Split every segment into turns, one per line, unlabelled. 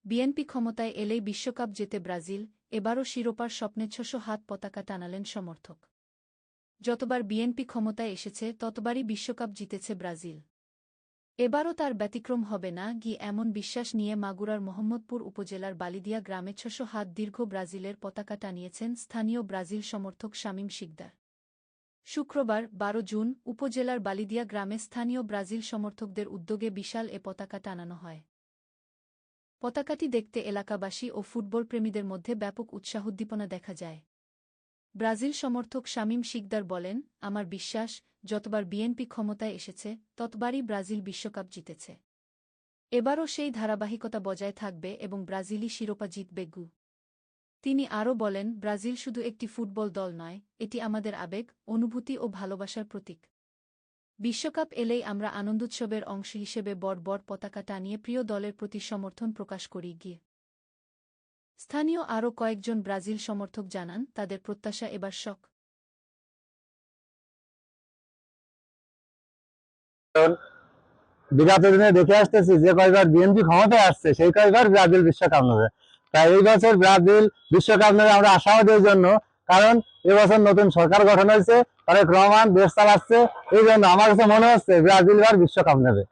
BNP ক্ষমতায় এলেই বিশ্বকাপ জেতে ব্রাজিল, এবারও শিরোপার স্বপ্নে ৬০০ হাত পতাকা টানালেন সমর্থক। যতবার বিএনপি ক্ষমতায় এসেছে ততবারই বিশ্বকাপ জিতেছে ব্রাজিল। এবারও তার ব্যতিক্রম হবে না এমন বিশ্বাস নিয়ে মাগুরার মোহাম্মদপুর উপজেলার বালিদিয়া গ্রামে ৬০০ হাত দীর্ঘ ব্রাজিলের পতাকা টানিয়েছেন স্থানীয় ব্রাজিল সমর্থক শামীম শিকদার। শুক্রবার ১২ জুন উপজেলার বালিদিয়া গ্রামে স্থানীয় ব্রাজিল সমর্থকদের উদ্যোগে বিশাল এ পতাকা টানানো হয়। পতাকাটি দেখতে এলাকাবাসী ও ফুটবলপ্রেমীদের মধ্যে ব্যাপক উৎসাহোদ্দীপনা দেখা যায়। ব্রাজিল সমর্থক শামীম শিকদার বলেন, আমার বিশ্বাস, যতবার বিএনপি ক্ষমতায় এসেছে ততবারই ব্রাজিল বিশ্বকাপ জিতেছে। এবারও সেই ধারাবাহিকতা বজায় থাকবে এবং ব্রাজিলই শিরোপা জিতবে। তিনি আরও বলেন, ব্রাজিল শুধু একটি ফুটবল দল নয়, এটি আমাদের আবেগ, অনুভূতি ও ভালোবাসার প্রতীক। বিশ্বকাপ এলেই আমরা আনন্দোৎসবের অংশ হিসেবে বড় বড় পতাকা টানিয়ে প্রিয় দলের প্রতি সমর্থন প্রকাশ করি। স্থানীয় আরও কয়েকজন ব্রাজিল সমর্থক জানান, তাদের প্রত্যাশা এবার শখ।
বিগত দিনে দেখে আসতেছি যে কয়বার বিএনপি ক্ষমতায় আসছে সেই কয়বার ব্রাজিল বিশ্বকাপ নেবে। তাই এই বছর ব্রাজিল বিশ্বকাপ নেবে আমরা আশাবাদী এই জন্য, কারণ এবছর নতুন সরকার গঠন হয়েছে, তারেক রহমান দেশ চালাচ্ছে, এই জন্য আমার কাছে মনে হচ্ছে ব্রাজিল এবার বিশ্বকাপ নেবে।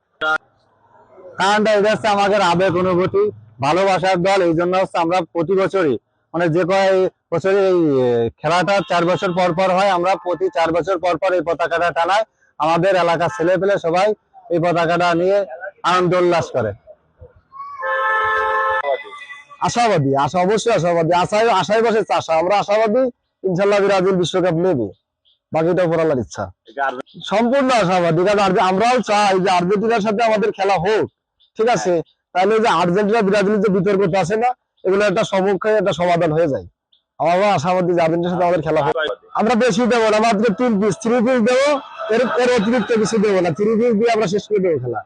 কারণটা এটা হচ্ছে আমাদের আবেগ, অনুভূতি, ভালোবাসার দল। এই জন্য হচ্ছে আমরা প্রতি বছরই মানে যে কয় বছরই এই খেলাটা 4 বছর পর পর হয়, আমরা প্রতি 4 বছর পর পর এই পতাকাটা টানাই। আমাদের এলাকার ছেলে পেলে সবাই এই পতাকাটা নিয়ে আনন্দ উল্লাস করে। আশাবাদী, অবশ্যই আশাবাদী, আশায় বসেছে আশা। আমরা আশাবাদী ইনশাল্লাহ ব্রাজিল বিশ্বকাপ নেবে, বাকিটা উপর আল্লাহর ইচ্ছা। সম্পূর্ণ আশাবাদী, কারণ আমরাও চাই যে আর্জেন্টিনার সাথে আমাদের খেলা হোক, ঠিক আছে? তাহলে যে আর্জেন্টিনা ব্রাজিলের যে বিতর্কটা আছে না, এগুলো একটা সম্মুখে একটা সমাধান হয়ে যায়। আমরা আশাবাদী যে আর্জেন্টিনার সাথে আমাদের খেলা হোক। আমরা বেশি দেবো না, মাত্র 3 পিস দেবো, এর অতিরিক্ত কিছু দেবো না। 3 পিস দিয়ে আমরা শেষ করে দেবো খেলা।